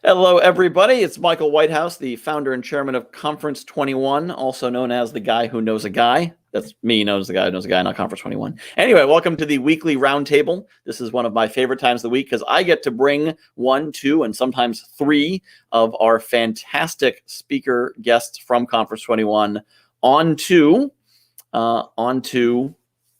Hello, everybody. It's Michael Whitehouse, the founder and chairman of Conference21, also known as the guy who knows a guy. That's me, knows the guy who knows a guy, not Conference21. Anyway, welcome to the weekly round table. This is one of my favorite times of the week because I get to bring one, two, and sometimes three of our fantastic speaker guests from Conference21 onto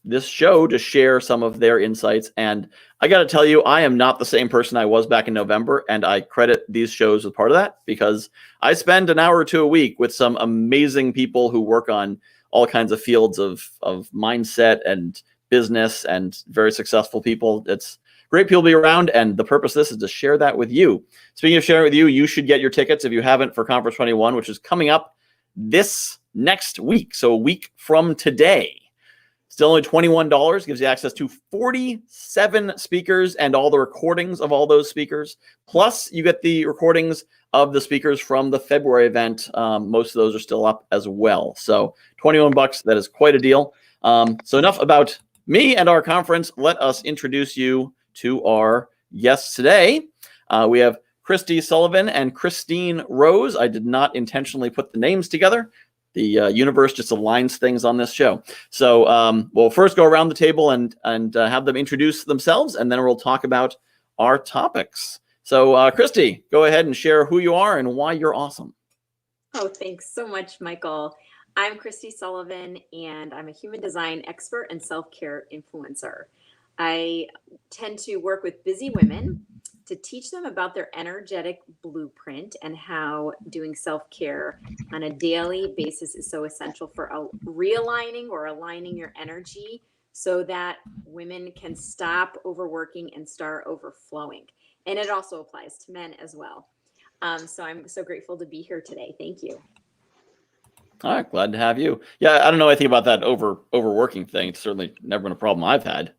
this show to share some of their insights. And I got to tell you, I am not the same person I was back in November, and I credit these shows as part of that because I spend an hour or two a week with some amazing people who work on all kinds of fields of mindset and business and very successful people. It's great people to be around, and the purpose of this is to share that with you. Speaking of sharing with you, you should get your tickets if you haven't for Conference21, which is coming up this next week, so a week from today. Still only $21, gives you access to 47 speakers and all the recordings of all those speakers. Plus, you get the recordings of the speakers from the February event. Most of those are still up as well. So $21, that is quite a deal. So enough about me and our conference. Let us introduce you to our guests today. We have Kristi Sullivan and Christine Rose. I did not intentionally put the names together. The universe just aligns things on this show. So we'll first go around the table and have them introduce themselves, and then we'll talk about our topics. So Kristi, go ahead and share who you are and why you're awesome. Oh, thanks so much, Michael. I'm Kristi Sullivan, and I'm a human design expert and self-care influencer. I tend to work with busy women to teach them about their energetic blueprint and how doing self-care on a daily basis is so essential for realigning or aligning your energy so that women can stop overworking and start overflowing. And it also applies to men as well. So I'm so grateful to be here today. Thank you. All right, glad to have you. Yeah, I don't know anything about that overworking thing. It's certainly never been a problem I've had.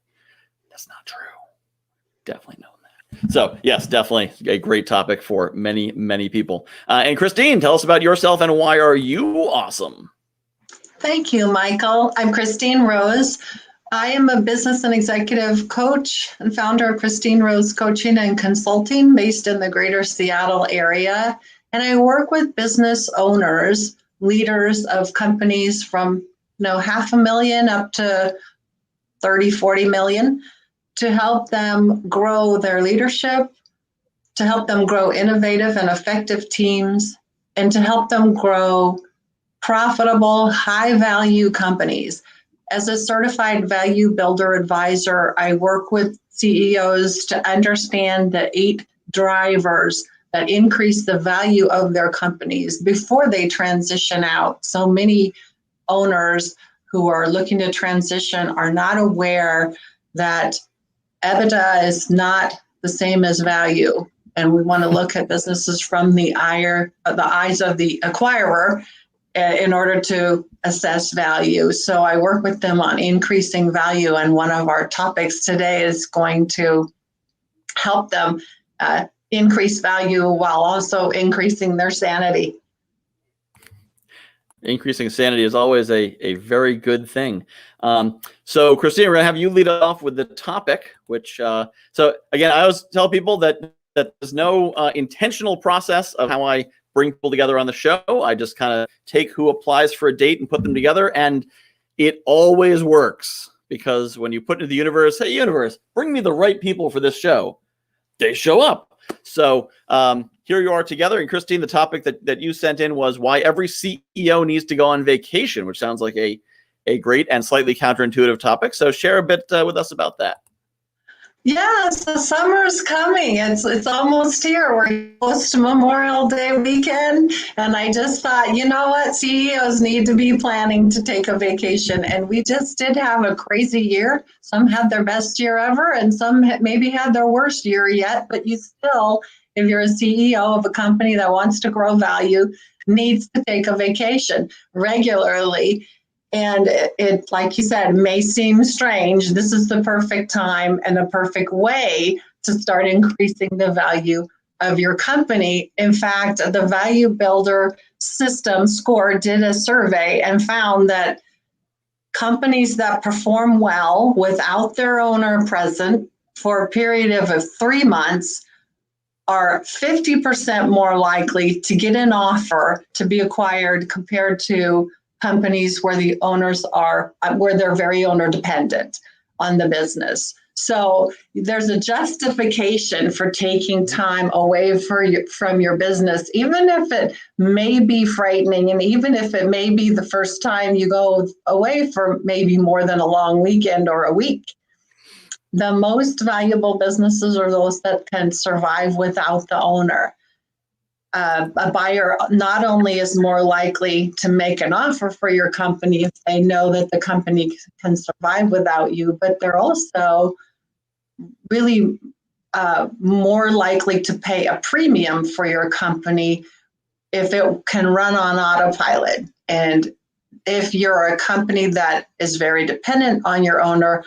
That's not true. Definitely known that. So yes, definitely a great topic for many, many people. And Christine, tell us about yourself and why are you awesome? Thank you, Michael. I'm Christine Rose. I am a business and executive coach and founder of Christine Rose Coaching and Consulting based in the greater Seattle area. And I work with business owners, leaders of companies from $500,000 up to 30, 40 million to help them grow their leadership, to help them grow innovative and effective teams, and to help them grow profitable, high-value companies. As a certified value builder advisor, I work with CEOs to understand the 8 drivers that increase the value of their companies before they transition out. So many owners who are looking to transition are not aware that EBITDA is not the same as value. And we want to look at businesses from the eyes of the acquirer in order to assess value. So I work with them on increasing value. And one of our topics today is going to help them increase value while also increasing their sanity. Increasing sanity is always a very good thing. So Christine, we're gonna have you lead off with the topic, which, so again, I always tell people that there's no intentional process of how I bring people together on the show. I just kind of take who applies for a date and put them together, and it always works because when you put into the universe, hey universe, bring me the right people for this show, they show up. So here you are together. And Christine, the topic that you sent in was why every CEO needs to go on vacation, which sounds like a great and slightly counterintuitive topic. So share a bit with us about that. Yes, the summer's coming. It's almost here. We're close to Memorial Day weekend. And I just thought, you know what? CEOs need to be planning to take a vacation. And we just did have a crazy year. Some had their best year ever, and some maybe had their worst year yet. But you still, if you're a CEO of a company that wants to grow value, needs to take a vacation regularly. And it, like you said, may seem strange. This is the perfect time and the perfect way to start increasing the value of your company. In fact, the Value Builder System score did a survey and found that companies that perform well without their owner present for a period of 3 months are 50% more likely to get an offer to be acquired compared to companies where the owners are, where they're very owner dependent on the business. So there's a justification for taking time away from your business, even if it may be frightening, and even if it may be the first time you go away for maybe more than a long weekend or a week. The most valuable businesses are those that can survive without the owner. A buyer not only is more likely to make an offer for your company if they know that the company can survive without you, but they're also really more likely to pay a premium for your company if it can run on autopilot. And if you're a company that is very dependent on your owner,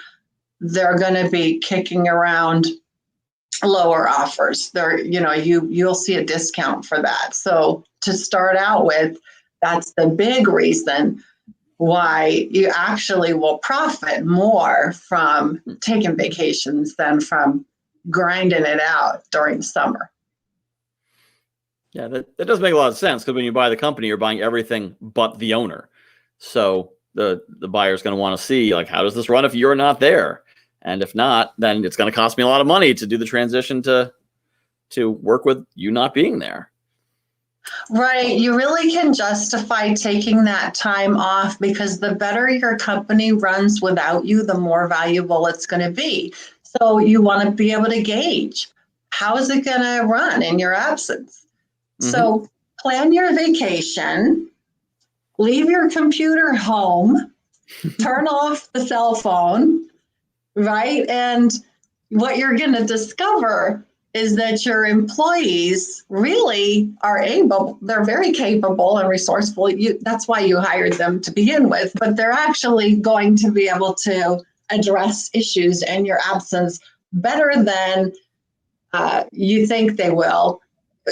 they're going to be kicking around lower offers. You'll see a discount for that. So to start out with, that's the big reason why you actually will profit more from taking vacations than from grinding it out during the summer. Yeah, that does make a lot of sense, because when you buy the company, you're buying everything but the owner. So the buyer's going to want to see, like, how does this run if you're not there? And if not, then it's going to cost me a lot of money to do the transition to work with you not being there. Right. You really can justify taking that time off, because the better your company runs without you, the more valuable it's going to be. So you want to be able to gauge, how is it going to run in your absence? Mm-hmm. So plan your vacation, leave your computer home, turn off the cell phone, right? And what you're going to discover is that your employees really are they're very capable and resourceful. That's why you hired them to begin with, but they're actually going to be able to address issues in your absence better than you think they will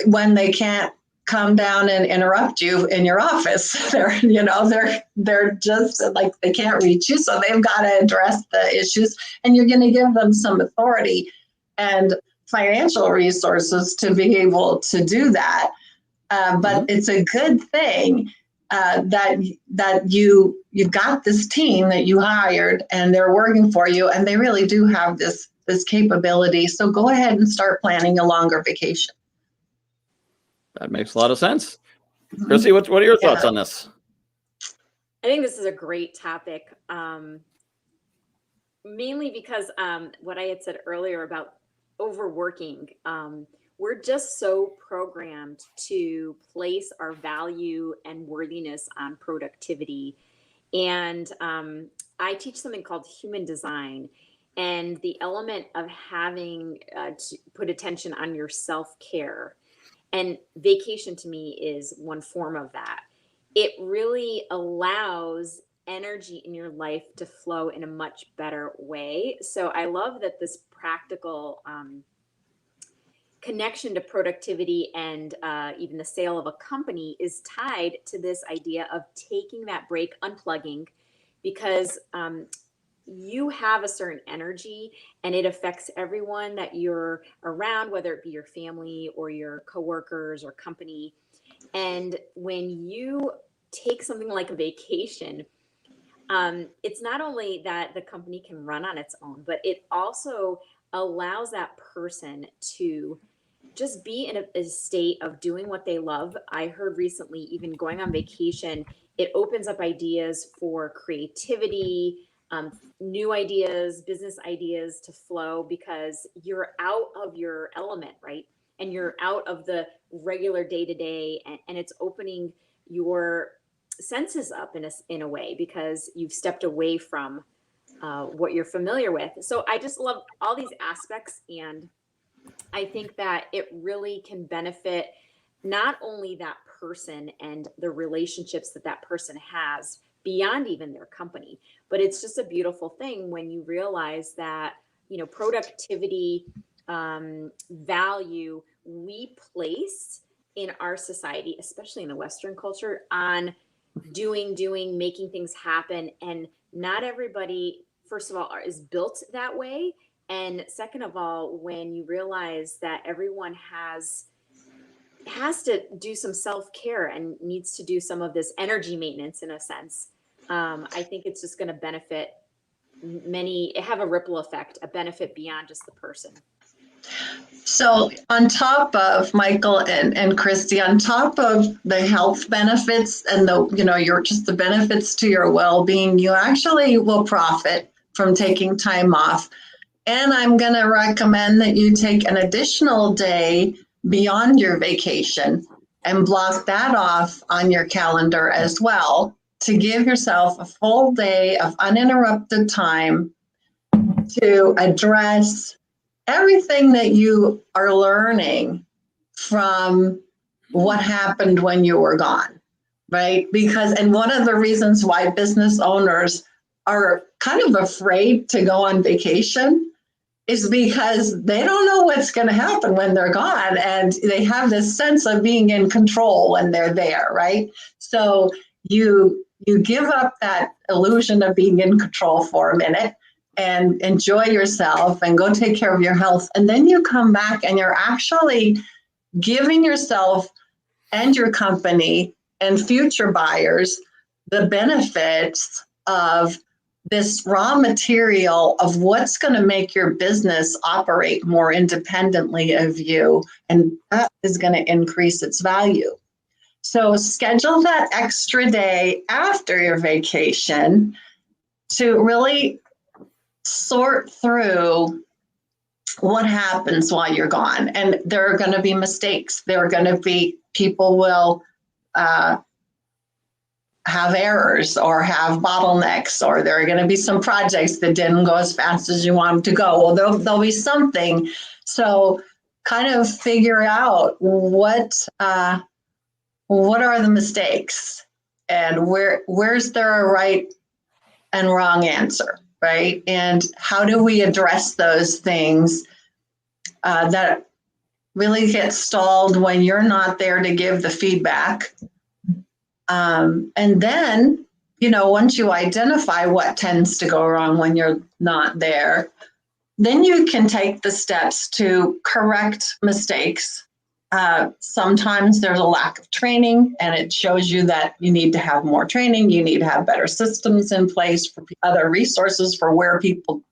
when they can't come down and interrupt you in your office. They're just like, they can't reach you, so they've got to address the issues, and you're going to give them some authority and financial resources to be able to do that. But it's a good thing that you got this team that you hired, and they're working for you, and they really do have this capability. So go ahead and start planning a longer vacation. That makes a lot of sense. Kristi, what are your thoughts on this? I think this is a great topic, mainly because what I had said earlier about overworking. We're just so programmed to place our value and worthiness on productivity. And I teach something called human design, and the element of having to put attention on your self-care. And vacation to me is one form of that. It really allows energy in your life to flow in a much better way. So I love that this practical connection to productivity and even the sale of a company is tied to this idea of taking that break, unplugging, because you have a certain energy and it affects everyone that you're around, whether it be your family or your coworkers or company. And when you take something like a vacation, it's not only that the company can run on its own, but it also allows that person to just be in a state of doing what they love. I heard recently, even going on vacation, it opens up ideas for creativity, new ideas, business ideas to flow, because you're out of your element, right? And you're out of the regular day-to-day, and it's opening your senses up in a way, because you've stepped away from what you're familiar with. So I just love all these aspects, and I think that it really can benefit not only that person and the relationships that person has beyond even their company, but it's just a beautiful thing when you realize that, productivity, value we place in our society, especially in the Western culture, on doing, making things happen. And not everybody, first of all, is built that way. And second of all, when you realize that everyone has to do some self-care and needs to do some of this energy maintenance in a sense, I think it's just going to benefit have a ripple effect, a benefit beyond just the person. So on top of Michael and Kristi, on top of the health benefits and your just the benefits to your well-being, you actually will profit from taking time off. And I'm going to recommend that you take an additional day beyond your vacation and block that off on your calendar as well to give yourself a full day of uninterrupted time to address everything that you are learning from what happened when you were gone, right? And one of the reasons why business owners are kind of afraid to go on vacation is because they don't know what's going to happen when they're gone, and they have this sense of being in control when they're there, right? So you give up that illusion of being in control for a minute and enjoy yourself and go take care of your health. And then you come back and you're actually giving yourself and your company and future buyers the benefits of this raw material of what's going to make your business operate more independently of you. And that is going to increase its value. So schedule that extra day after your vacation to really sort through what happens while you're gone. And there are going to be mistakes. There are going to be people will have errors or have bottlenecks, or there are going to be some projects that didn't go as fast as you want them to go. Well, there'll be something. So kind of figure out what are the mistakes and where's there a right and wrong answer, right? And how do we address those things that really get stalled when you're not there to give the feedback? And then, once you identify what tends to go wrong when you're not there, then you can take the steps to correct mistakes. Sometimes there's a lack of training, and it shows you that you need to have more training. You need to have better systems in place for other resources for where people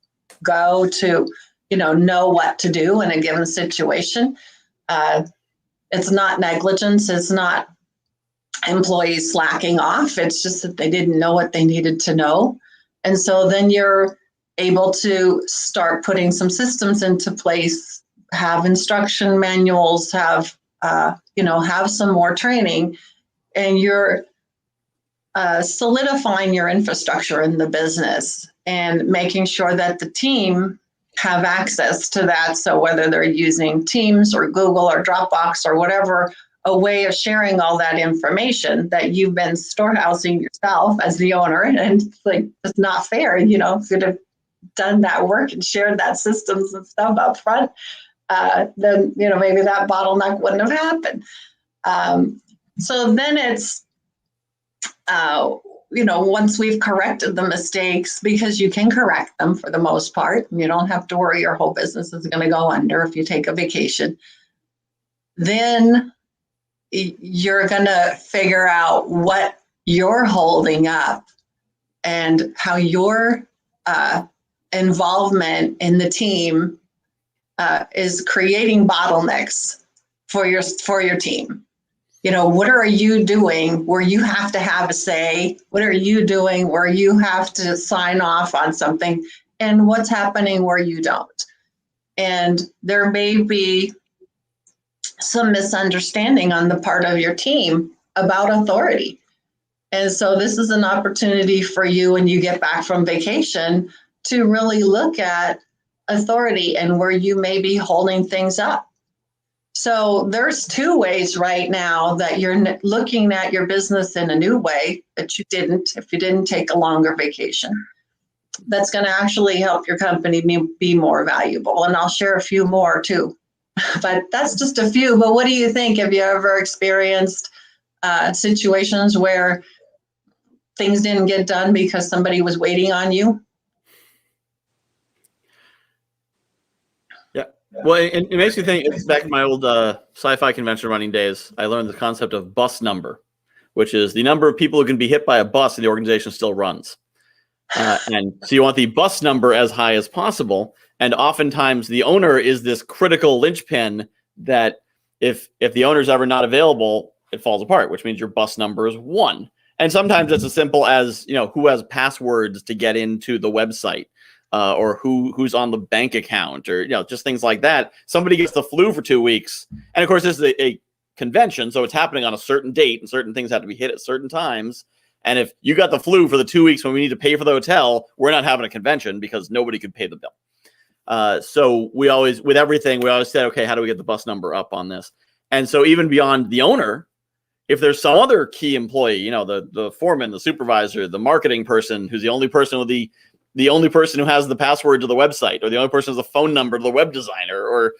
go to, know what to do in a given situation. It's not negligence. It's not employees slacking off. It's just that they didn't know what they needed to know. And so then you're able to start putting some systems into place, have instruction manuals, have some more training, and you're solidifying your infrastructure in the business and making sure that the team have access to that. So whether they're using Teams or Google or Dropbox or whatever, a way of sharing all that information that you've been storehousing yourself as the owner. And it's not fair, if you'd have done that work and shared that systems and stuff up front, then, maybe that bottleneck wouldn't have happened. So then it's, once we've corrected the mistakes, because you can correct them for the most part, you don't have to worry your whole business is going to go under if you take a vacation, then you're going to figure out what you're holding up and how your involvement in the team is creating bottlenecks for your team. What are you doing where you have to have a say? What are you doing where you have to sign off on something? And what's happening where you don't? And there may be some misunderstanding on the part of your team about authority. And so this is an opportunity for you when you get back from vacation to really look at authority and where you may be holding things up. So there's two ways right now that you're looking at your business in a new way that you didn't if you didn't take a longer vacation. That's going to actually help your company be more valuable. And I'll share a few more too. But that's just a few. But what do you think? Have you ever experienced situations where things didn't get done because somebody was waiting on you? Well, it makes me think, it's back in my old sci-fi convention running days, I learned the concept of bus number, which is the number of people who can be hit by a bus and the organization still runs. And so you want the bus number as high as possible. And oftentimes the owner is this critical linchpin that if the owner's ever not available, it falls apart, which means your bus number is 1. And sometimes it's as simple as, who has passwords to get into the website. Or who's on the bank account, or just things like that. Somebody gets the flu for 2 weeks, and of course this is a convention, so it's happening on a certain date, and certain things have to be hit at certain times. And if you got the flu for the 2 weeks when we need to pay for the hotel, we're not having a convention because nobody could pay the bill. So we always said, okay, how do we get the bus number up on this? And so even beyond the owner, if there's some other key employee, the foreman, the supervisor, the marketing person, who's the only person who has the password to the website, or the only person who has a phone number to the web designer,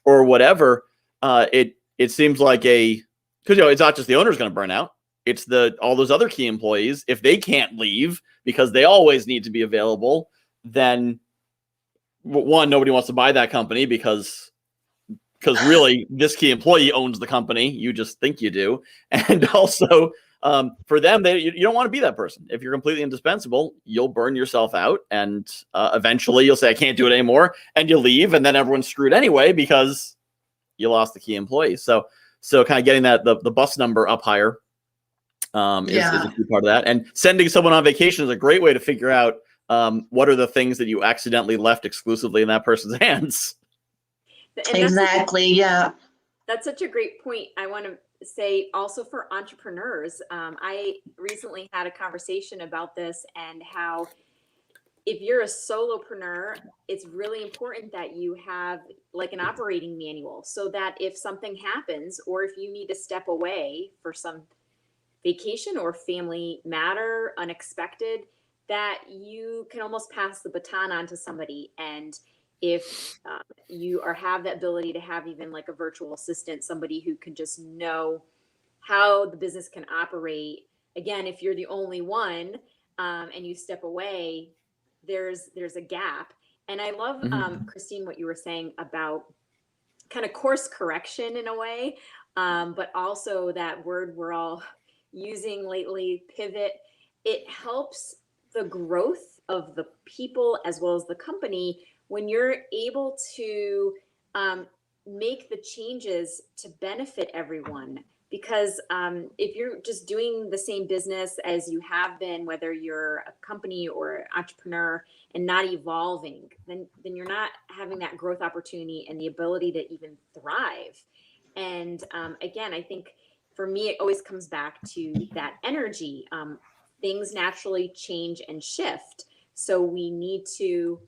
or whatever, it seems like because it's not just the owner's going to burn out. It's all those other key employees. If they can't leave because they always need to be available, then one, nobody wants to buy that company because really this key employee owns the company. You just think you do, and also. For them, you don't want to be that person. If you're completely indispensable, you'll burn yourself out, and eventually you'll say, I can't do it anymore, and you leave, and then everyone's screwed anyway because you lost the key employee. So kind of getting the bus number up higher is a key part of that. And sending someone on vacation is a great way to figure out what are the things that you accidentally left exclusively in that person's hands. Exactly, yeah. That's such a great point. I want to say also for entrepreneurs, I recently had a conversation about this, and how if you're a solopreneur, it's really important that you have like an operating manual, so that if something happens, or if you need to step away for some vacation or family matter, unexpected, that you can almost pass the baton on to somebody. And if you have that ability to have even like a virtual assistant, somebody who can just know how the business can operate. Again, if you're the only one and you step away, there's a gap. And I love, Christine, what you were saying about kind of course correction in a way, but also that word we're all using lately, pivot. It helps the growth of the people as well as the company when you're able to make the changes to benefit everyone. Because if you're just doing the same business as you have been, whether you're a company or entrepreneur, and not evolving, then you're not having that growth opportunity and the ability to even thrive. And again, I think for me, it always comes back to that energy. Things naturally change and shift. So we need to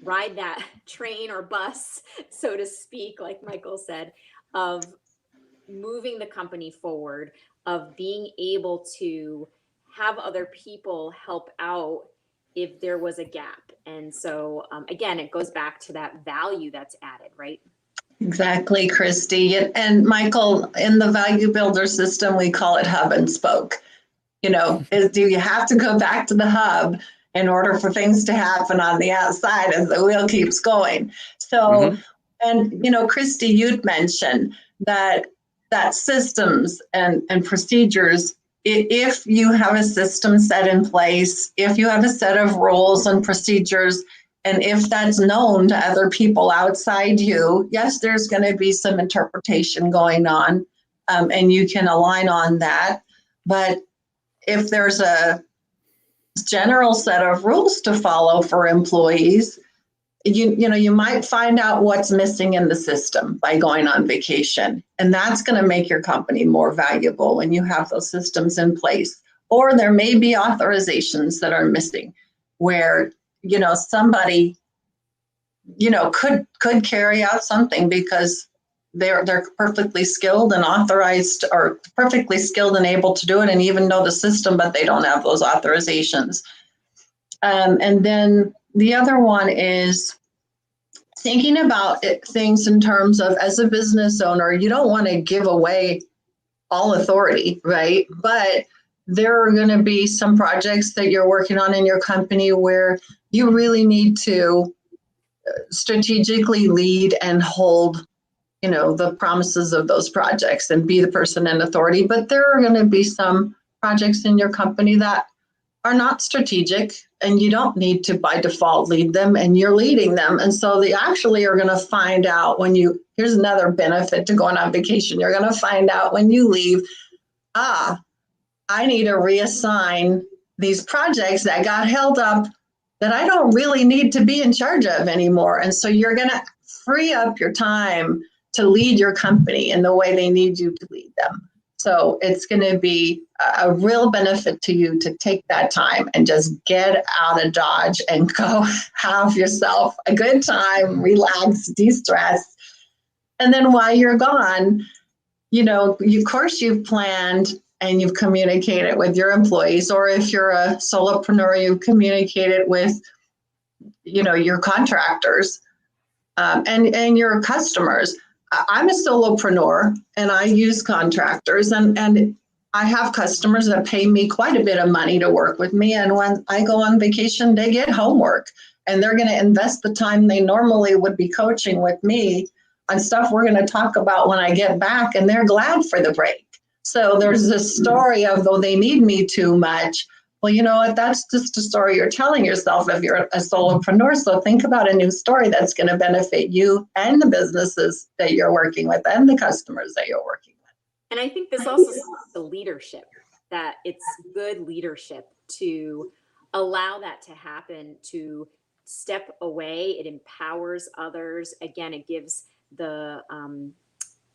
ride that train or bus, so to speak, like Michael said, of moving the company forward, of being able to have other people help out if there was a gap. And so again, it goes back to that value that's added, right? Exactly, Kristi. And Michael, in the value builder system, we call it hub and spoke. Do you have to go back to the hub in order for things to happen on the outside as the wheel keeps going? So, and Kristi, you'd mentioned that systems and procedures, if you have a system set in place, if you have a set of rules and procedures, and if that's known to other people outside you, yes, there's going to be some interpretation going on, and you can align on that. But if there's a general set of rules to follow for employees, you might find out what's missing in the system by going on vacation. And that's going to make your company more valuable when you have those systems in place. Or there may be authorizations that are missing where, somebody, could carry out something because they're perfectly skilled and authorized, or perfectly skilled and able to do it and even know the system, but they don't have those authorizations. And then the other one is thinking about things in terms of, as a business owner, you don't want to give away all authority, right? But there are going to be some projects that you're working on in your company where you really need to strategically lead and hold, the promises of those projects and be the person in authority. But there are going to be some projects in your company that are not strategic, and you don't need to by default lead them, and you're leading them. And so they actually are going to find out here's another benefit to going on vacation. You're going to find out when you leave, I need to reassign these projects that got held up that I don't really need to be in charge of anymore. And so you're going to free up your time to lead your company in the way they need you to lead them. So it's going to be a real benefit to you to take that time and just get out of Dodge and go have yourself a good time, relax, de-stress. And then while you're gone, of course you've planned and you've communicated with your employees, or if you're a solopreneur, you've communicated with, your contractors and your customers. I'm a solopreneur and I use contractors, and I have customers that pay me quite a bit of money to work with me. And when I go on vacation, they get homework, and they're going to invest the time they normally would be coaching with me on stuff we're going to talk about when I get back, and they're glad for the break. So there's this story of, though they need me too much. Well, you know what? That's just a story you're telling yourself if you're a solopreneur. So think about a new story that's going to benefit you and the businesses that you're working with and the customers that you're working with. And I think this also speaks to leadership, that it's good leadership to allow that to happen, to step away. It empowers others. Again, it gives the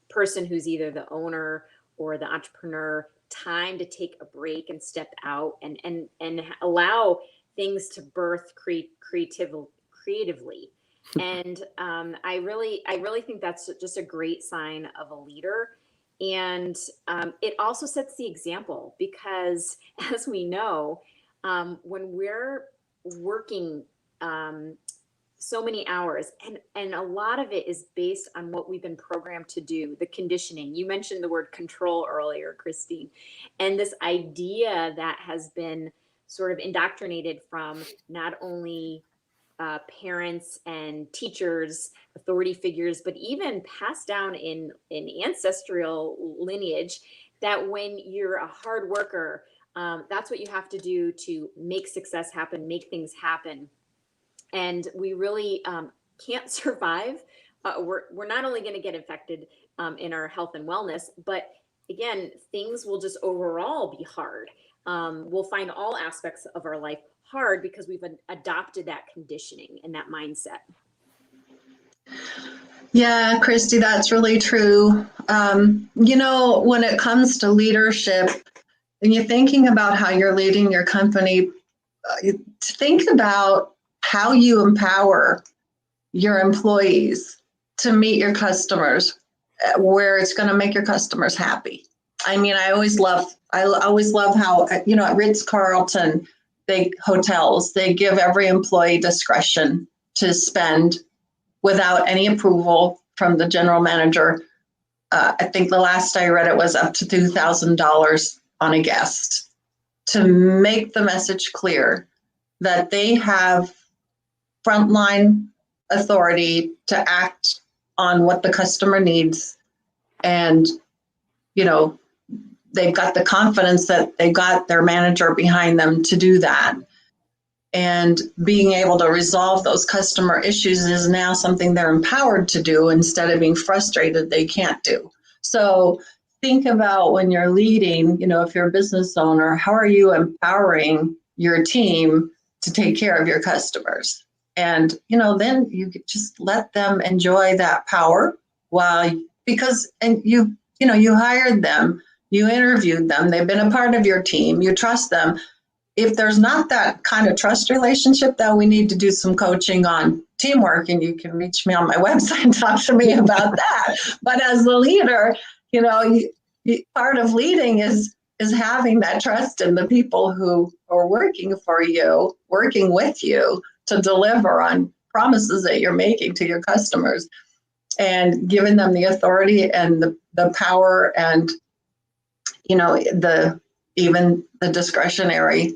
person who's either the owner or the entrepreneur time to take a break and step out and allow things to birth creatively. And I really think that's just a great sign of a leader. And it also sets the example, because as we know, when we're working so many hours, and a lot of it is based on what we've been programmed to do, the conditioning. You mentioned the word control earlier, Christine, and this idea that has been sort of indoctrinated from not only parents and teachers, authority figures, but even passed down in ancestral lineage, that when you're a hard worker, that's what you have to do to make success happen, make things happen. And we really can't survive. We're not only going to get affected in our health and wellness, but again, things will just overall be hard. We'll find all aspects of our life hard because we've adopted that conditioning and that mindset. Yeah, Kristi, that's really true. When it comes to leadership, and you're thinking about how you're leading your company, think about how you empower your employees to meet your customers where it's going to make your customers happy. I mean, I always love how, at Ritz-Carlton, hotels, they give every employee discretion to spend without any approval from the general manager. I think the last I read it was up to $2,000 on a guest, to make the message clear that they have frontline authority to act on what the customer needs. And, they've got the confidence that they've got their manager behind them to do that. And being able to resolve those customer issues is now something they're empowered to do instead of being frustrated they can't do. So think about when you're leading, if you're a business owner, how are you empowering your team to take care of your customers? And, then you just let them enjoy that power because you hired them, you interviewed them, they've been a part of your team, you trust them. If there's not that kind of trust relationship, then we need to do some coaching on teamwork, and you can reach me on my website and talk to me about that. But as the leader, part of leading is having that trust in the people who are working for you, working with you to deliver on promises that you're making to your customers, and giving them the authority and the power and, even the discretionary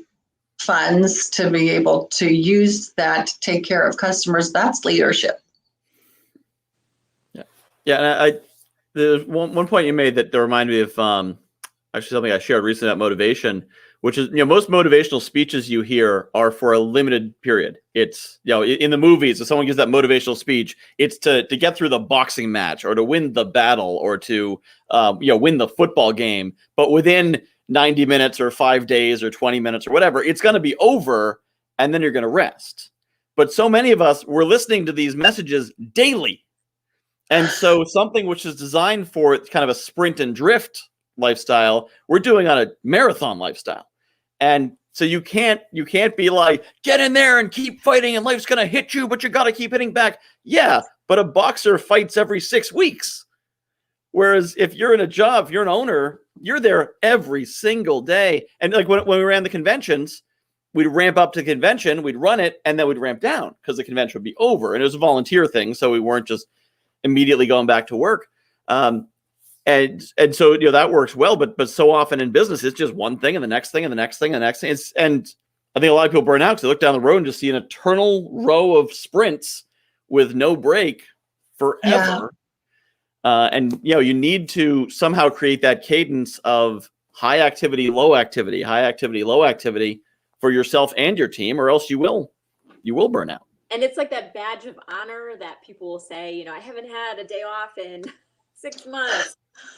funds to be able to use that to take care of customers. That's leadership. Yeah, and there's one point you made that reminded me of actually something I shared recently about motivation, which is, most motivational speeches you hear are for a limited period. It's, in the movies, if someone gives that motivational speech, it's to get through the boxing match or to win the battle or to win the football game. But within 90 minutes or 5 days or 20 minutes or whatever, it's going to be over, and then you're going to rest. But so many of us, we're listening to these messages daily. And so something which is designed for kind of a sprint and drift lifestyle, we're doing on a marathon lifestyle. And so you can't be like, get in there and keep fighting and life's going to hit you, but you got to keep hitting back. Yeah, but a boxer fights every 6 weeks. Whereas if you're in a job, if you're an owner, you're there every single day. And like when we ran the conventions, we'd ramp up to the convention, we'd run it, and then we'd ramp down because the convention would be over. And it was a volunteer thing, so we weren't just immediately going back to work. And so, that works well, but so often in business, it's just one thing and the next thing and the next thing and the next thing. And I think a lot of people burn out because they look down the road and just see an eternal row of sprints with no break forever. Yeah. And, you need to somehow create that cadence of high activity, low activity, high activity, low activity for yourself and your team, or else you will burn out. And it's like that badge of honor that people will say, I haven't had a day off in 6 months.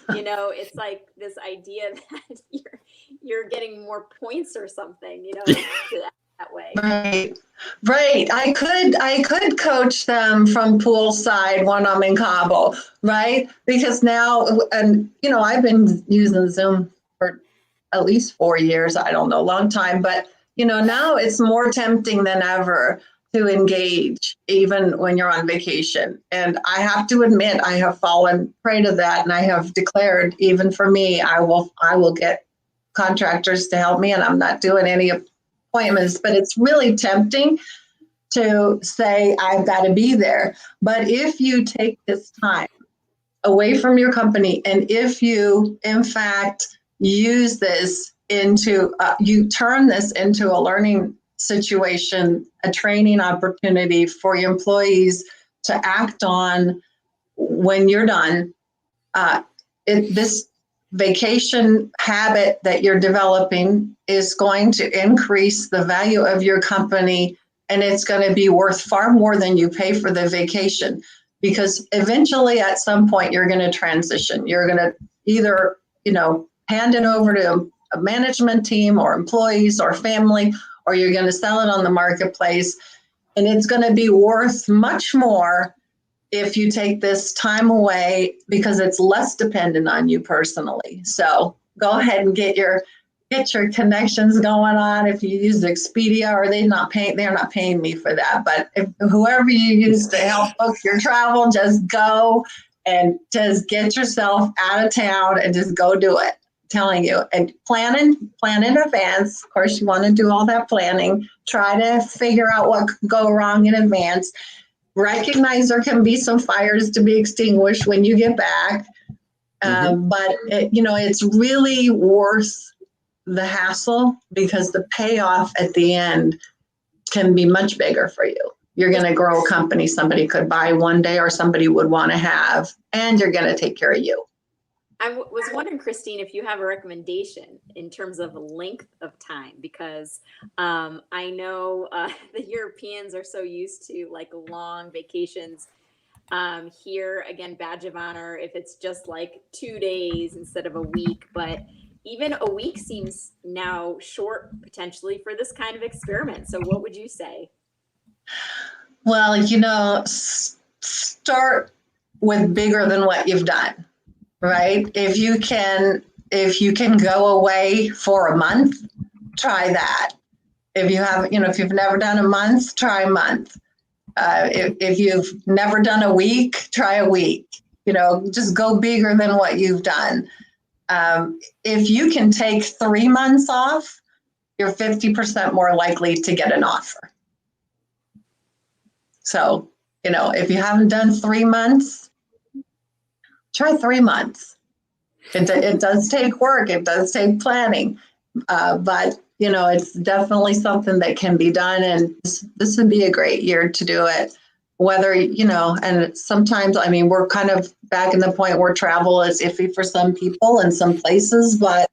It's like this idea that you're getting more points or something, that way. Right. I could coach them from poolside when I'm in Cabo, right? Because now, and I've been using Zoom for at least 4 years. I don't know, a long time, but now it's more tempting than ever to engage even when you're on vacation. And I have to admit, I have fallen prey to that. And I have declared, even for me, I will get contractors to help me, and I'm not doing any appointments, but it's really tempting to say, I've got to be there. But if you take this time away from your company, and if you, in fact, use this into, you turn this into a learning situation, a training opportunity for your employees to act on when you're done. This vacation habit that you're developing is going to increase the value of your company, and it's going to be worth far more than you pay for the vacation, because eventually at some point you're going to transition. You're going to either, hand it over to a management team or employees or family, or you're going to sell it on the marketplace. And it's going to be worth much more if you take this time away, because it's less dependent on you personally. So go ahead and get your connections going on. If you use Expedia, or they're not paying me for that. But if whoever you use to help book your travel, just go and just get yourself out of town and just go do it. Telling you, and plan in advance. Of course, you want to do all that planning. Try to figure out what could go wrong in advance. Recognize there can be some fires to be extinguished when you get back. But it's really worth the hassle, because the payoff at the end can be much bigger for you. You're going to grow a company somebody could buy one day, or somebody would want to have, and you're going to take care of you. I was wondering, Christine, if you have a recommendation in terms of length of time, because I know the Europeans are so used to like long vacations. Here, again, badge of honor if it's just like 2 days instead of a week, but even a week seems now short potentially for this kind of experiment. So what would you say? Well, start with bigger than what you've done. Right? If you can go away for a month, try that. If you have, if you've never done a month, try a month. If you've never done a week, try a week. Just go bigger than what you've done. If you can take 3 months off, you're 50% more likely to get an offer. So, if you haven't done 3 months, try 3 months. It does take work. It does take planning. But, it's definitely something that can be done. And this would be a great year to do it. Whether, and sometimes, we're kind of back in the point where travel is iffy for some people in some places, but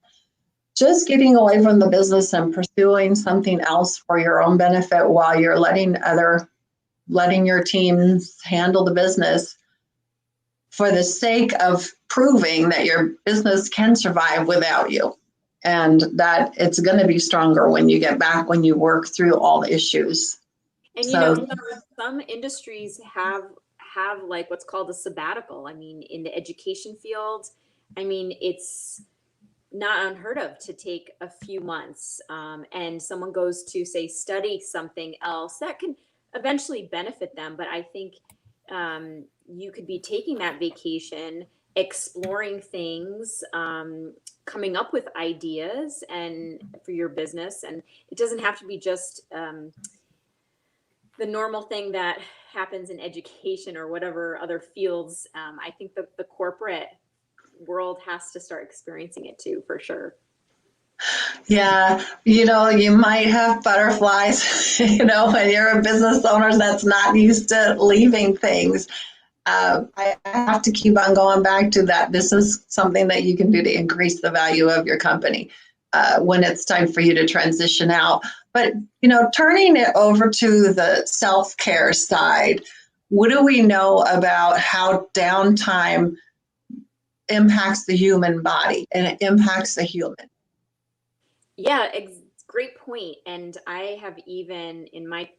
just getting away from the business and pursuing something else for your own benefit while you're letting your teams handle the business for the sake of proving that your business can survive without you, and that it's going to be stronger when you get back, when you work through all the issues. And some industries have like what's called a sabbatical. In the education field, it's not unheard of to take a few months, and someone goes to, say, study something else that can eventually benefit them. But I think you could be taking that vacation, exploring things, coming up with ideas and for your business. And it doesn't have to be just the normal thing that happens in education or whatever other fields. I think the corporate world has to start experiencing it too, for sure. Yeah, you might have butterflies, when you're a business owner that's not used to leaving things. I have to keep on going back to that. This is something that you can do to increase the value of your company when it's time for you to transition out. But, turning it over to the self-care side, what do we know about how downtime impacts the human body and it impacts the human? Yeah, great point. And I have even in my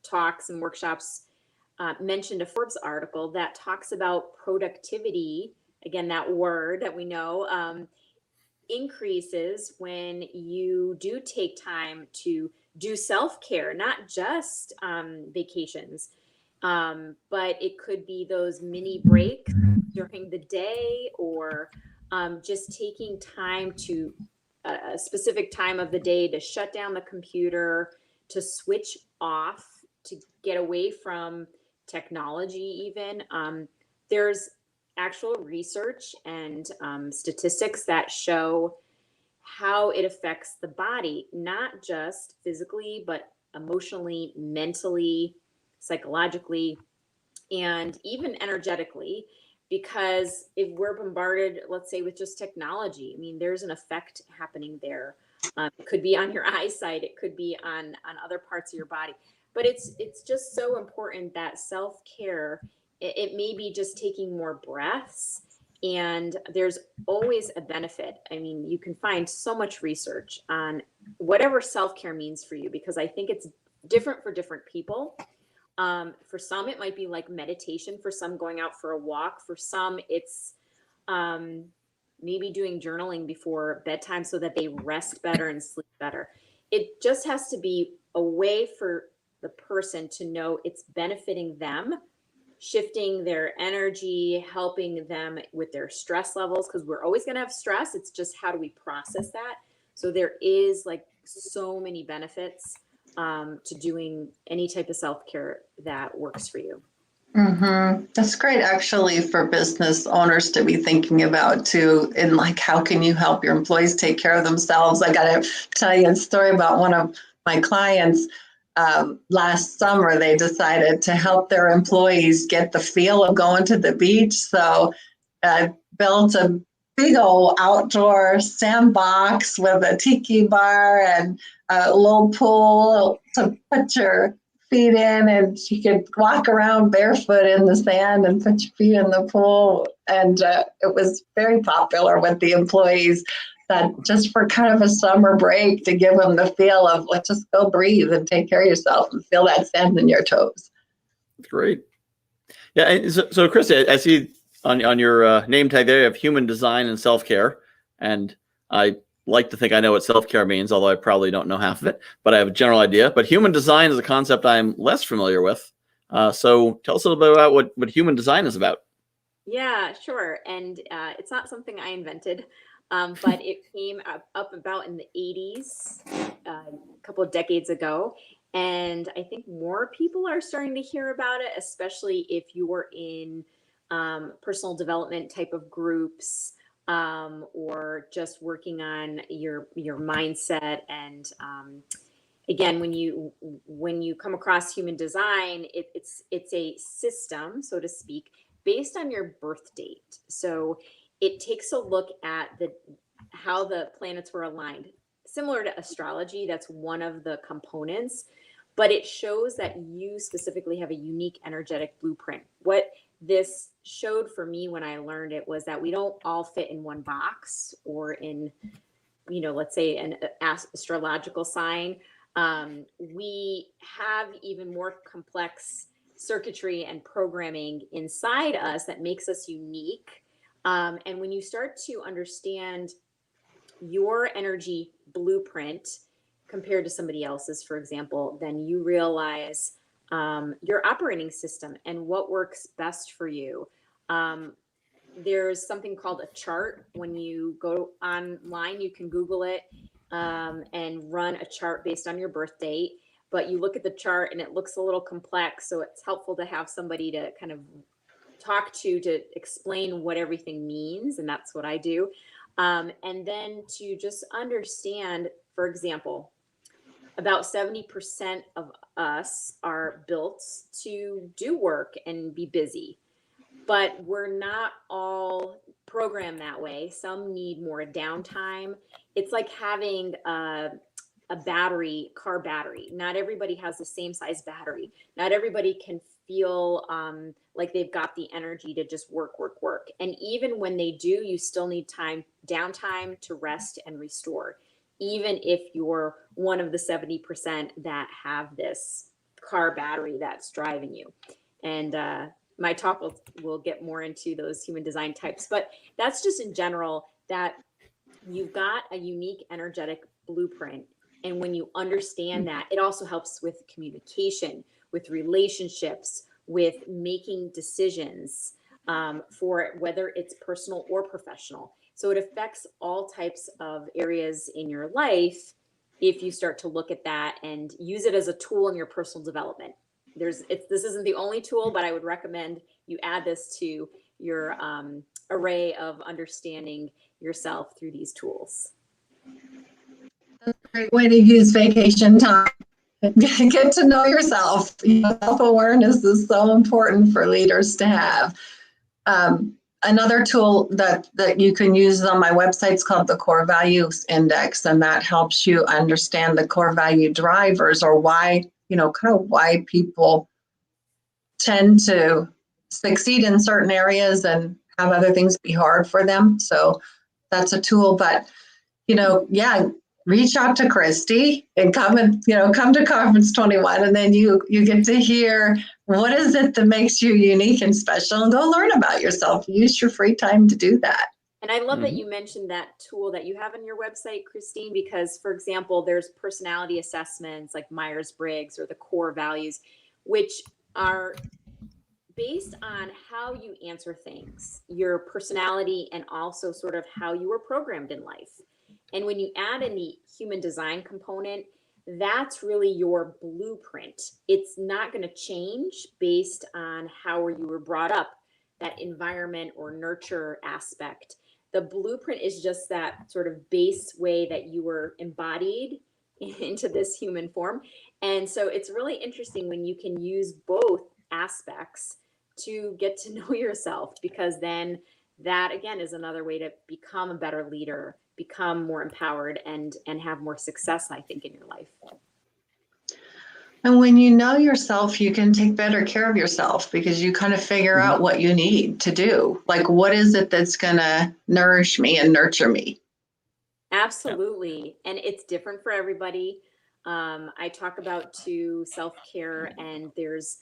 talks and workshops mentioned a Forbes article that talks about productivity. Again, that word that we know increases when you do take time to do self-care, not just vacations, but it could be those mini breaks during the day, or just taking time to a specific time of the day to shut down the computer, to switch off, to get away from technology even. There's actual research and statistics that show how it affects the body, not just physically, but emotionally, mentally, psychologically, and even energetically. Because if we're bombarded, let's say, with just technology, there's an effect happening there. It could be on your eyesight, it could be on other parts of your body. But it's just so important that self-care, it may be just taking more breaths, and there's always a benefit. You can find so much research on whatever self-care means for you, because I think it's different for different people. For some, it might be like meditation. For some, going out for a walk. For some, it's maybe doing journaling before bedtime so that they rest better and sleep better. It just has to be a way for the person to know it's benefiting them, shifting their energy, helping them with their stress levels, because we're always going to have stress. It's just how do we process that? So there is like so many benefits to doing any type of self-care that works for you. Mm-hmm. That's great, actually, for business owners to be thinking about too. And like, how can you help your employees take care of themselves? I got to tell you a story about one of my clients. Last summer, they decided to help their employees get the feel of going to the beach. So built a big old outdoor sandbox with a tiki bar and a little pool to put your feet in, and you could walk around barefoot in the sand and put your feet in the pool. And it was very popular with the employees, that just for kind of a summer break to give them the feel of, let's just go breathe and take care of yourself and feel that sand in your toes. Great. Yeah. So Kristi, I see on your name tag there, you have human design and self-care. And I like to think I know what self-care means, although I probably don't know half of it, but I have a general idea. But human design is a concept I'm less familiar with. So tell us a little bit about what human design is about. Yeah, sure. And it's not something I invented, but it came up about in the 80s, a couple of decades ago. And I think more people are starting to hear about it, especially if you were in personal development type of groups, or just working on your mindset. And again, when you come across human design, it's a system, so to speak, based on your birth date. So it takes a look at how the planets were aligned. Similar to astrology, that's one of the components, but it shows that you specifically have a unique energetic blueprint. What this showed for me when I learned it was that we don't all fit in one box or in, let's say an astrological sign. We have even more complex circuitry and programming inside us that makes us unique. And when you start to understand your energy blueprint compared to somebody else's, for example, then you realize your operating system and what works best for you. There's something called a chart. When you go online, you can Google it and run a chart based on your birth date. But you look at the chart and it looks a little complex. So it's helpful to have somebody to kind of talk to explain what everything means. And that's what I do. And then to just understand, for example, about 70% of us are built to do work and be busy, but we're not all programmed that way. Some need more downtime. It's like having a car battery. Not everybody has the same size battery. Not everybody can feel like they've got the energy to just work. And even when they do, you still need downtime to rest and restore, even if you're one of the 70% that have this car battery that's driving you. And my talk will get more into those human design types, but that's just in general that you've got a unique energetic blueprint. And when you understand that, it also helps with communication, with relationships, with making decisions for whether it's personal or professional. So it affects all types of areas in your life if you start to look at that and use it as a tool in your personal development. This isn't the only tool, but I would recommend you add this to your array of understanding yourself through these tools. Great way to use vacation time. Get to know yourself. Self-awareness is so important for leaders to have. Another tool that you can use on my website is called the Core Values Index, and that helps you understand the core value drivers, or why, kind of why people tend to succeed in certain areas and have other things be hard for them. So that's a tool. But, reach out to Kristi and come to Conference 21, and then you get to hear what is it that makes you unique and special, and go learn about yourself. Use your free time to do that. And I love that you mentioned that tool that you have on your website, Christine, because, for example, there's personality assessments like Myers-Briggs or the core values, which are based on how you answer things, your personality, and also sort of how you were programmed in life. And when you add in the human design component, that's really your blueprint. It's not going to change based on how you were brought up, that environment or nurture aspect. The blueprint is just that sort of base way that you were embodied into this human form. And so it's really interesting when you can use both aspects to get to know yourself, because then that again is another way to become a better leader, become more empowered, and have more success, I think, in your life. And when you know yourself, you can take better care of yourself, because you kind of figure out what you need to do. Like, what is it that's going to nourish me and nurture me? Absolutely. And it's different for everybody. I talk about self-care, and there's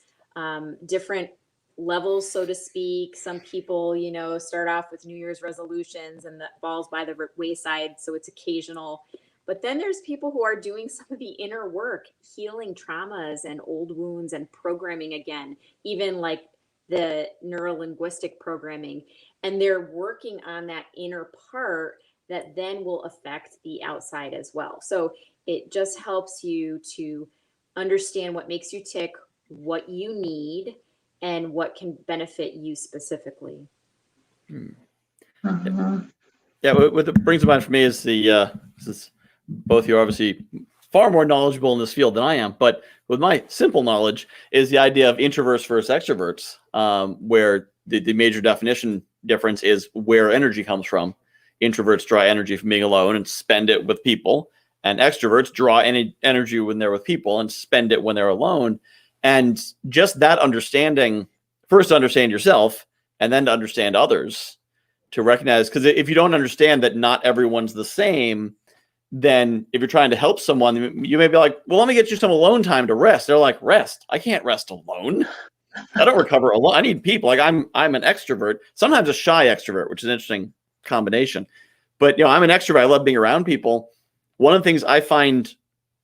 different levels, so to speak. Some people, start off with New Year's resolutions and that falls by the wayside, so it's occasional. But then there's people who are doing some of the inner work, healing traumas and old wounds and programming again, even like the neuro-linguistic programming. And they're working on that inner part that then will affect the outside as well. So it just helps you to understand what makes you tick, what you need, and what can benefit you specifically. Yeah, what it brings to mind for me is since both of you are obviously far more knowledgeable in this field than I am, but with my simple knowledge is the idea of introverts versus extroverts, where the major definition difference is where energy comes from. Introverts draw energy from being alone and spend it with people, and extroverts draw any energy when they're with people and spend it when they're alone. And just that understanding, first to understand yourself and then to understand others, to recognize, because if you don't understand that not everyone's the same, then if you're trying to help someone, you may be like, well, let me get you some alone time to rest. They're like, rest? I can't rest alone. I don't recover alone. I need people. Like I'm an extrovert, sometimes a shy extrovert, which is an interesting combination. But I'm an extrovert. I love being around people. One of the things I find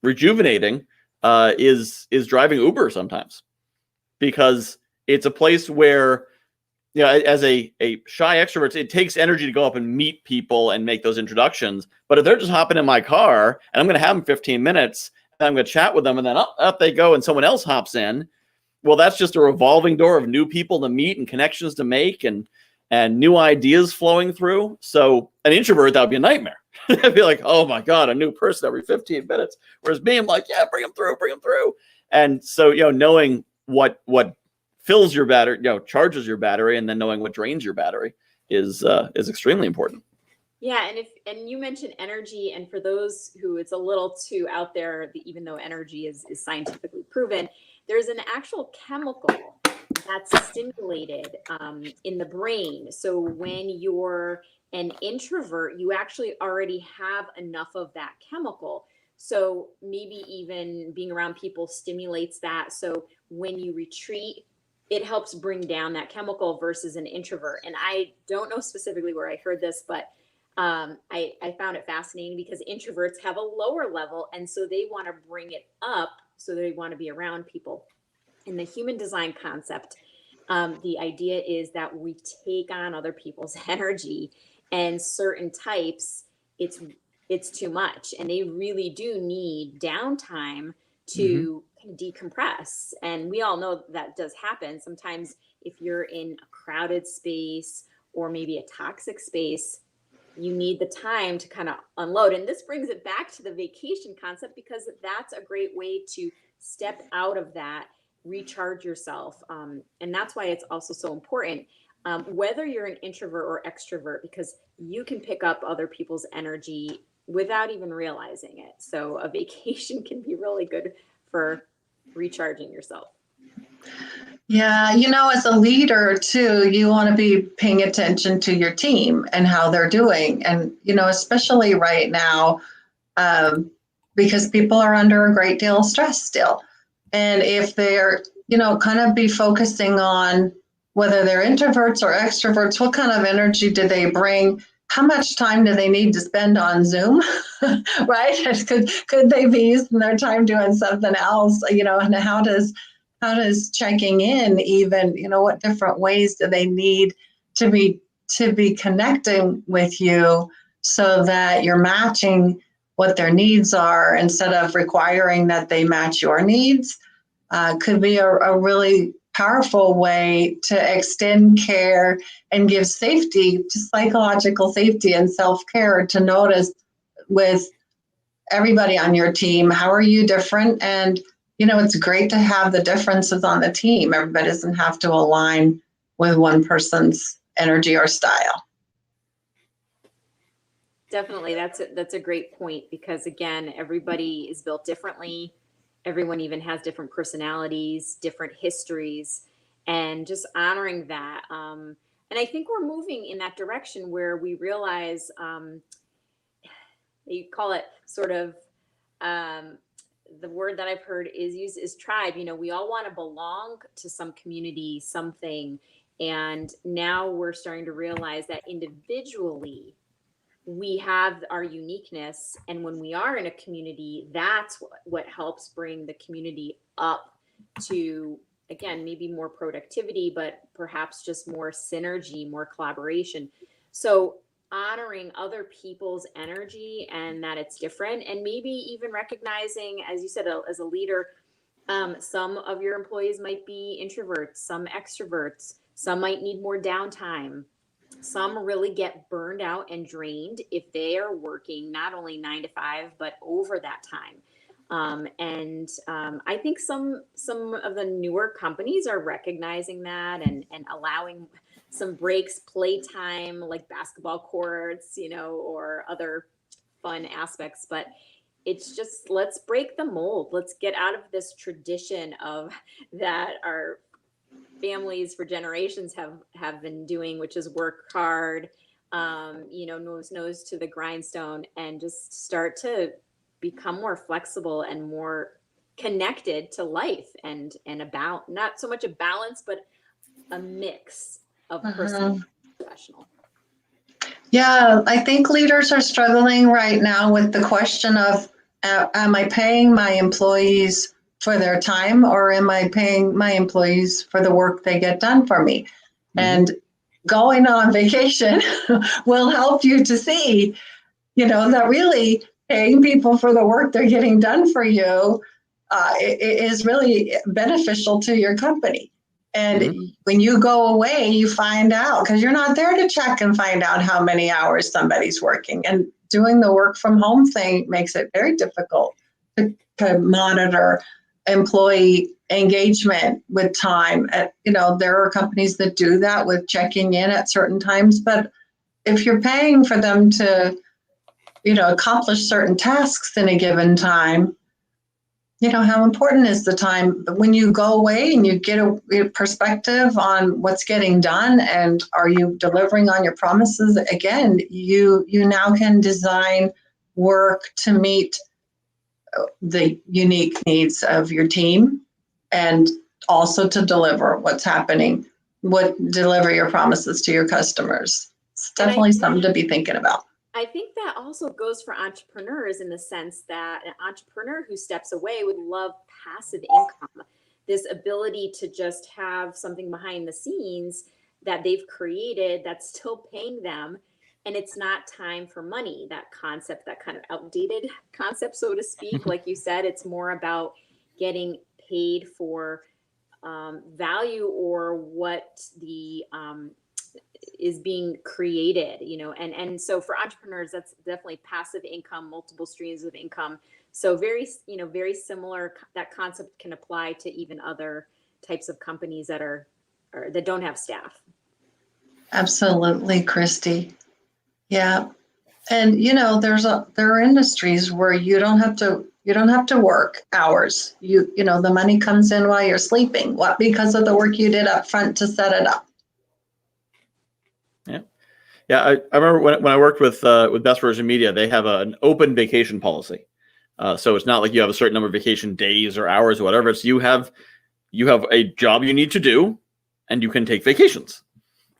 rejuvenating is driving Uber sometimes, because it's a place where, as a shy extrovert, it takes energy to go up and meet people and make those introductions. But if they're just hopping in my car and I'm going to have them 15 minutes and I'm going to chat with them and then up they go and someone else hops in, well, that's just a revolving door of new people to meet and connections to make and new ideas flowing through. So an introvert, that would be a nightmare. I'd be like, oh my God, a new person every 15 minutes. Whereas me, I'm like, yeah, bring them through. And so, knowing what fills your battery, charges your battery, and then knowing what drains your battery is extremely important. Yeah, and you mentioned energy, and for those who it's a little too out there, even though energy is scientifically proven, there's an actual chemical that's stimulated in the brain. So when you're an introvert, you actually already have enough of that chemical. So maybe even being around people stimulates that. So when you retreat, it helps bring down that chemical versus an introvert. And I don't know specifically where I heard this, but I found it fascinating because introverts have a lower level, and so they want to bring it up. So they want to be around people. In the human design concept, the idea is that we take on other people's energy, and certain types, it's too much, and they really do need downtime to decompress. And we all know that does happen. Sometimes if you're in a crowded space or maybe a toxic space, you need the time to kind of unload. And this brings it back to the vacation concept, because that's a great way to step out of that, recharge yourself. And that's why it's also so important, whether you're an introvert or extrovert, because you can pick up other people's energy without even realizing it. So a vacation can be really good for recharging yourself. Yeah, as a leader too, you want to be paying attention to your team and how they're doing. And, especially right now, because people are under a great deal of stress still. And if they're, kind of be focusing on whether they're introverts or extroverts, what kind of energy do they bring? How much time do they need to spend on Zoom, right? Could they be using their time doing something else, and how does checking in even, what different ways do they need to be connecting with you so that you're matching what their needs are instead of requiring that they match your needs, could be a really powerful way to extend care and give safety, to psychological safety and self-care, to notice with everybody on your team, how are you different? And it's great to have the differences on the team. Everybody doesn't have to align with one person's energy or style. Definitely. That's a great point, because again, everybody is built differently. Everyone even has different personalities, different histories, and just honoring that. And I think we're moving in that direction where we realize, you call it sort of, the word that I've heard is used is tribe. We all want to belong to some community, something. And now we're starting to realize that individually we have our uniqueness. And when we are in a community, that's what helps bring the community up to, again, maybe more productivity, but perhaps just more synergy, more collaboration. So honoring other people's energy and that it's different, and maybe even recognizing, as you said, as a leader, some of your employees might be introverts, some extroverts, some might need more downtime. Some really get burned out and drained if they are working not only 9 to 5, but over that time. I think some of the newer companies are recognizing that and allowing some breaks, playtime, like basketball courts, or other fun aspects. But it's just, let's break the mold. Let's get out of this tradition of that our families for generations have been doing, which is work hard, nose to the grindstone, and just start to become more flexible and more connected to life, and about not so much a balance, but a mix of personal and professional. Yeah, I think leaders are struggling right now with the question of, am I paying my employees for their time, or am I paying my employees for the work they get done for me? And going on vacation will help you to see, that really paying people for the work they're getting done for you is really beneficial to your company. And when you go away, you find out, because you're not there to check and find out how many hours somebody's working. And doing the work from home thing makes it very difficult to monitor employee engagement with time. There are companies that do that with checking in at certain times, but if you're paying for them to, accomplish certain tasks in a given time, how important is the time when you go away and you get a perspective on what's getting done, and are you delivering on your promises? Again, you now can design work to meet the unique needs of your team, and also to deliver what's happening, deliver your promises to your customers. It's definitely something to be thinking about. I think that also goes for entrepreneurs, in the sense that an entrepreneur who steps away would love passive income, this ability to just have something behind the scenes that they've created that's still paying them. And it's not time for money, that concept, that kind of outdated concept, so to speak. Like you said, it's more about getting paid for value, or what the is being created, and so for entrepreneurs, that's definitely passive income, multiple streams of income. So very similar. That concept can apply to even other types of companies that don't have staff. Absolutely, Kristi. Yeah. And there are industries where you don't have to work hours. The money comes in while you're sleeping. What? Because of the work you did up front to set it up. Yeah. I remember when I worked with Best Version Media, they have an open vacation policy. So it's not like you have a certain number of vacation days or hours or whatever. It's you have a job you need to do, and you can take vacations.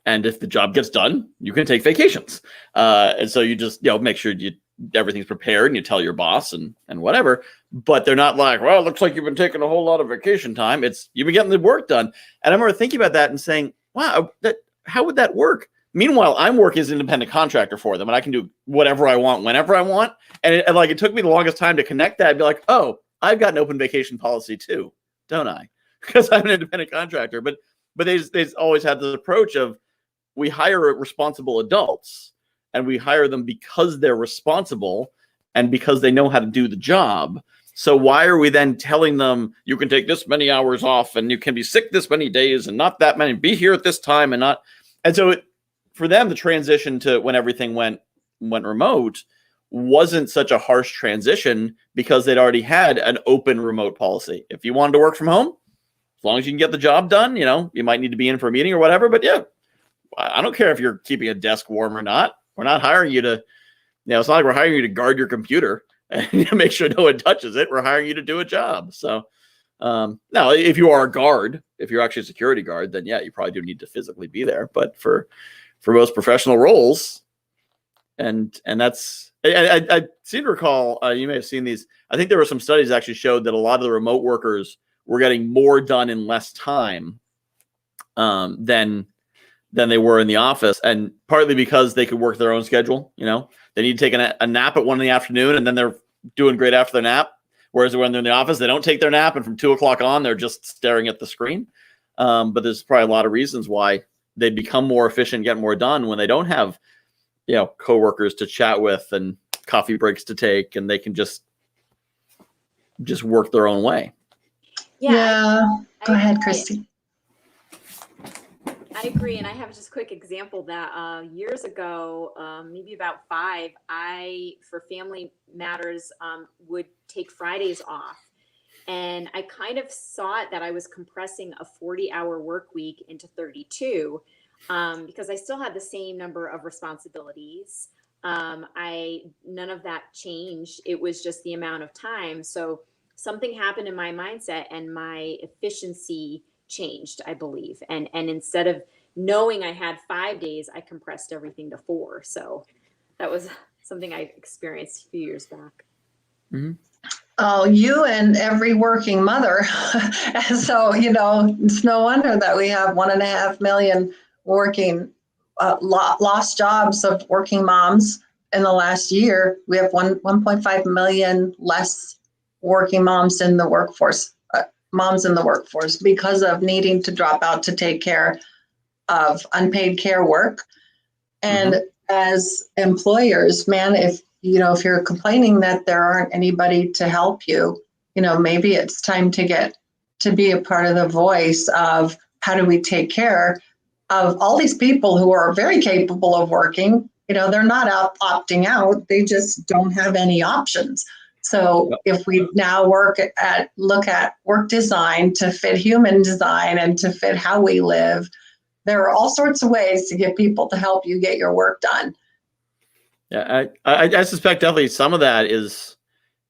And if the job gets done, you can take vacations. And so you just make sure everything's prepared, and you tell your boss and whatever. But they're not like, well, it looks like you've been taking a whole lot of vacation time. It's you've been getting the work done. And I remember thinking about that and saying, wow, how would that work? Meanwhile, I'm working as an independent contractor for them, and I can do whatever I want, whenever I want. And it took me the longest time to connect that and be like, oh, I've got an open vacation policy too, don't I? Because I'm an independent contractor. But they always had this approach of, we hire responsible adults, and we hire them because they're responsible and because they know how to do the job. So why are we then telling them you can take this many hours off, and you can be sick this many days, and not that many, be here at this time and not? And so for them, the transition to when everything went remote wasn't such a harsh transition, because they'd already had an open remote policy. If you wanted to work from home, as long as you can get the job done, you might need to be in for a meeting or whatever, but yeah, I don't care if you're keeping a desk warm or not. We're not hiring you to, it's not like we're hiring you to guard your computer and make sure no one touches it. We're hiring you to do a job. So now, if you are a guard, if you're actually a security guard, then yeah, you probably do need to physically be there. But for most professional roles, and that's, I seem to recall, you may have seen these. I think there were some studies that actually showed that a lot of the remote workers were getting more done in less time than they were in the office, and partly because they could work their own schedule. They need to take a nap at 1 PM, and then they're doing great after their nap. Whereas when they're in the office, they don't take their nap, and from 2 o'clock on, they're just staring at the screen. But there's probably a lot of reasons why they become more efficient, get more done when they don't have, coworkers to chat with and coffee breaks to take, and they can just work their own way. Yeah. Go ahead, Kristi. I agree. And I have just a quick example that years ago, maybe about 5, I, for family matters, would take Fridays off. And I kind of saw it that I was compressing a 40-hour work week into 32 because I still had the same number of responsibilities. None of that changed. It was just the amount of time. So something happened in my mindset and my efficiency changed, I believe. And instead of knowing I had 5 days, I compressed everything to 4. So that was something I experienced a few years back. Mm-hmm. Oh, you and every working mother. So, it's no wonder that we have 1.5 million working, lost jobs of working moms in the last year. We have 1.5 million less working moms in the workforce, because of needing to drop out to take care of unpaid care work. And as employers, man, if you're complaining that there aren't anybody to help you, maybe it's time to be a part of the voice of how do we take care of all these people who are very capable of working. They're not opting out. They just don't have any options. So if we now look at work design to fit human design and to fit how we live, there are all sorts of ways to get people to help you get your work done. Yeah, I suspect definitely some of that is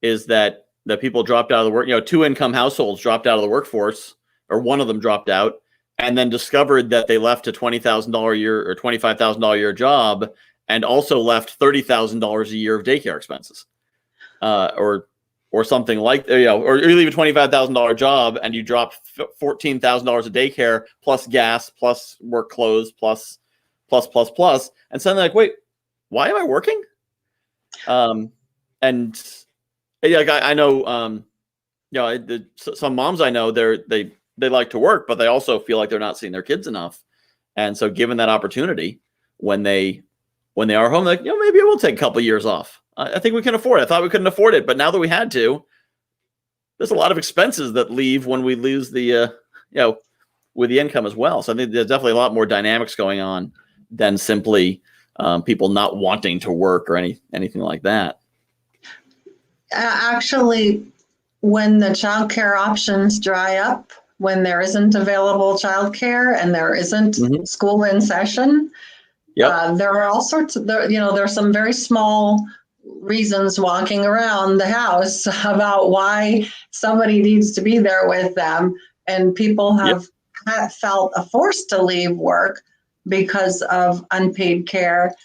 that people dropped out of the work. 2-income households dropped out of the workforce, or one of them dropped out, and then discovered that they left a $20,000 a year or $25,000 a year job, and also left $30,000 a year of daycare expenses, or something like or you leave a $25,000 job and you drop $14,000 of daycare plus gas plus work clothes plus, and suddenly like, wait, why am I working? And I know, some moms I know, they like to work, but they also feel like they're not seeing their kids enough. And so given that opportunity, when they are home, like, maybe I will take a couple of years off. I think we can afford it. I thought we couldn't afford it, but now that we had to, there's a lot of expenses that leave when we lose the, with the income as well. So I think there's definitely a lot more dynamics going on than simply people not wanting to work or anything like that. Actually, when the childcare options dry up, when there isn't available childcare and there isn't school in session, there are all sorts of, there's some very small reasons walking around the house about why somebody needs to be there with them. And people have felt forced to leave work because of unpaid care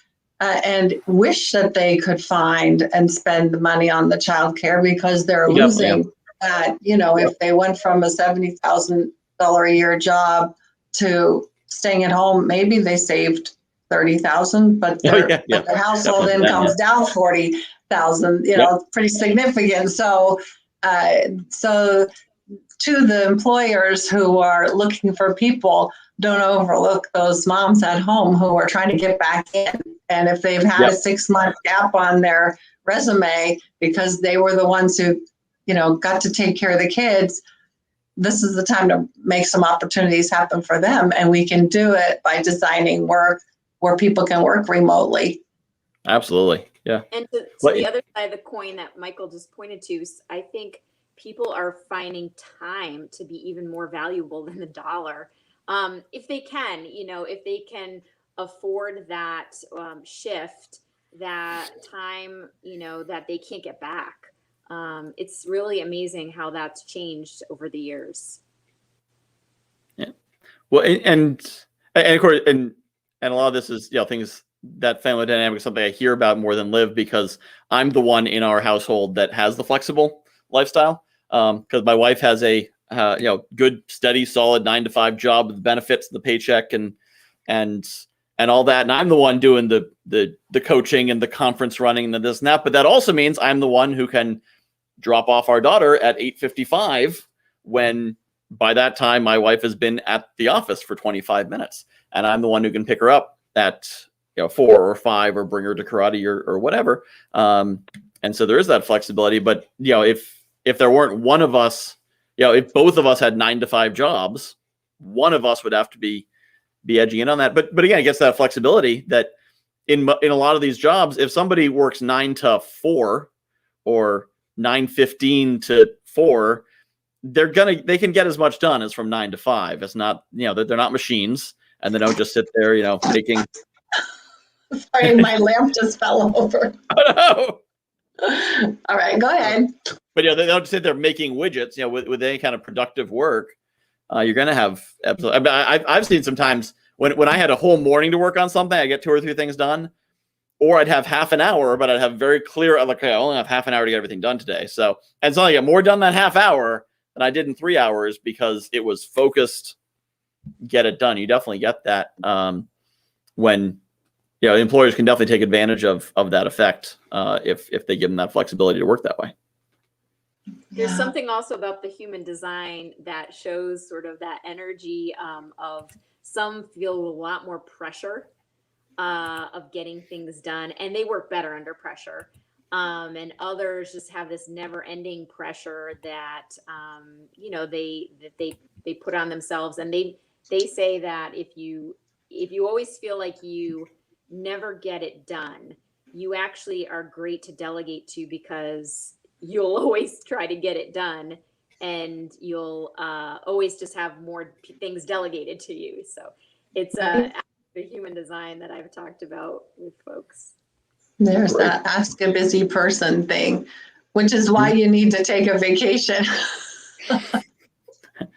and wish that they could find and spend the money on the child care because they're losing that. If they went from a $70,000 a year job to staying at home, maybe they saved $30,000, but their household income's down $40,000. Pretty significant. So to the employers who are looking for people, don't overlook those moms at home who are trying to get back in. And if they've had a 6-month gap on their resume because they were the ones who, got to take care of the kids, this is the time to make some opportunities happen for them. And we can do it by designing work where people can work remotely. Absolutely. Yeah. And to the other side of the coin that Michael just pointed to, I think people are finding time to be even more valuable than the dollar. If they can, if they can afford that shift, that time, that they can't get back. It's really amazing how that's changed over the years. Yeah. Well, and of course, and a lot of this is, things that family dynamic is something I hear about more than live because I'm the one in our household that has the flexible lifestyle. Because my wife has a good, steady, solid 9-to-5 job with the benefits, the paycheck, and all that. And I'm the one doing the coaching and the conference running and the this and that. But that also means I'm the one who can drop off our daughter at 8:55 when by that time, my wife has been at the office for 25 minutes, and I'm the one who can pick her up at 4 or 5 or bring her to karate or whatever. And so there is that flexibility. But if there weren't one of us, if both of us had 9 to 5 jobs, one of us would have to be edging in on that. But again, it gets that flexibility that in a lot of these jobs, if somebody works 9 to 4 or 9:15 to 4, they can get as much done as from 9 to 5. It's not, they're not machines, and they don't just sit there, making. Sorry, my lamp just fell over. Oh no! All right, go ahead. But they don't sit there making widgets. With any kind of productive work, you're going to have episodes. I mean, I've seen sometimes when I had a whole morning to work on something, I get 2 or 3 things done, or I'd have half an hour, but I'd have very clear. Okay, I only have half an hour to get everything done today. And so I get more done that half hour than I did in 3 hours because it was focused. Get it done. You definitely get that when. Employers can definitely take advantage of that effect if they give them that flexibility to work that way. There's something also about the human design that shows sort of that energy of some feel a lot more pressure of getting things done, and they work better under pressure. And others just have this never-ending pressure that they put on themselves, and they say that if you always feel like you never get it done, you actually are great to delegate to, because you'll always try to get it done, and you'll always just have more things delegated to you. So it's the human design that I've talked about with folks. There's that ask a busy person thing, which is why you need to take a vacation.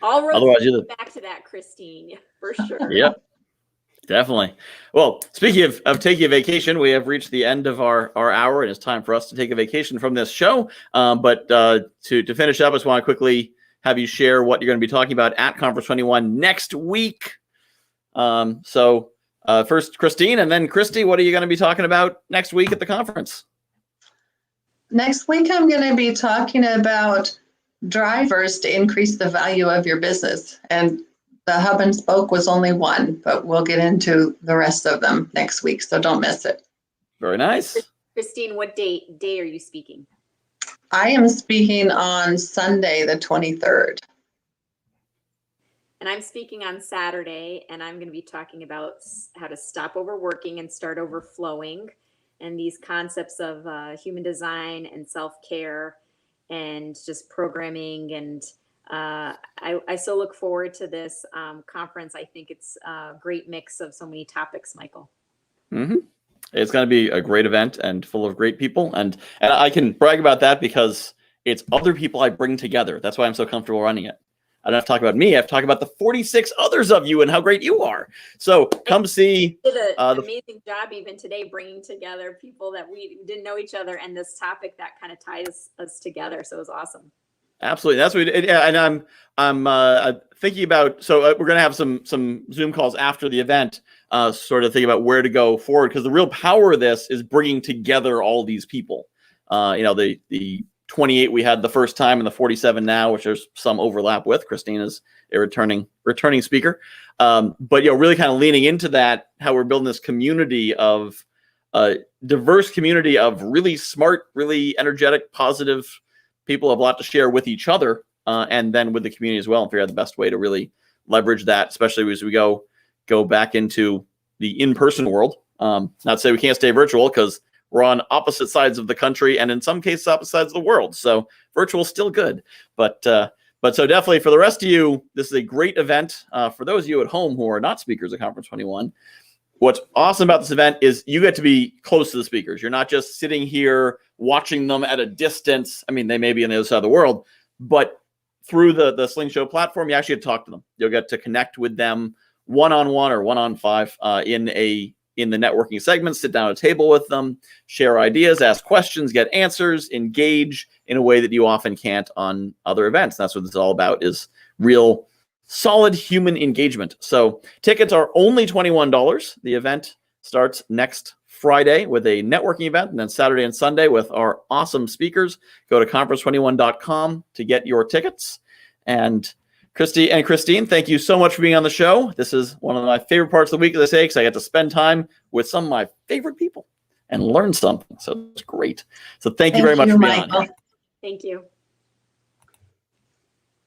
Otherwise, back to that, Christine, for sure. Yep. Definitely. Well, speaking of taking a vacation, we have reached the end of our hour, and it's time for us to take a vacation from this show. But to finish up, I just want to quickly have you share what you're going to be talking about at Conference 21 next week. So first, Christine, and then Kristi, what are you going to be talking about next week at the conference? Next week, I'm going to be talking about drivers to increase the value of your business. And the hub and spoke was only one, but we'll get into the rest of them next week, so don't miss it. Very nice. Christine, what day are you speaking? I am speaking on Sunday, the 23rd. And I'm speaking on Saturday, and I'm going to be talking about how to stop overworking and start overflowing, and these concepts of human design and self-care and just programming. And I so look forward to this conference. I think it's a great mix of so many topics, Michael. Mm-hmm. It's going to be a great event and full of great people. And I can brag about that because it's other people I bring together. That's why I'm so comfortable running it. I don't have to talk about me. I have to talk about the 46 others of you and how great you are. So come see. You did an amazing job even today bringing together people that we didn't know each other, and this topic that kind of ties us together. So it was awesome. Absolutely. That's what we did. And I'm thinking about, so we're going to have some Zoom calls after the event, sort of thinking about where to go forward, because the real power of this is bringing together all these people. The 28 we had the first time and the 47 now, which there's some overlap with. Christine is a returning speaker. But really kind of leaning into that, how we're building this community of diverse community of really smart, really energetic, positive people have a lot to share with each other, and then with the community as well, and figure out the best way to really leverage that, especially as we go back into the in-person world. Not to say we can't stay virtual, because we're on opposite sides of the country, and in some cases opposite sides of the world. So virtual is still good. But so definitely for the rest of you, this is a great event. For those of you at home who are not speakers at Conference 21, what's awesome about this event is you get to be close to the speakers. You're not just sitting here watching them at a distance. I mean, they may be on the other side of the world, but through the Sling Show platform, you actually get to talk to them. You'll get to connect with them one-on-one or one-on-five in the networking segment, sit down at a table with them, share ideas, ask questions, get answers, engage in a way that you often can't on other events. That's what this is all about, is real solid human engagement. So tickets are only $21. The event starts next Friday with a networking event, and then Saturday and Sunday with our awesome speakers. Go to conference21.com to get your tickets. And Kristi and Christine, thank you so much for being on the show. This is one of my favorite parts of the week, as I say, because I get to spend time with some of my favorite people and learn something. So it's great. So thank you very much for being on. Thank you.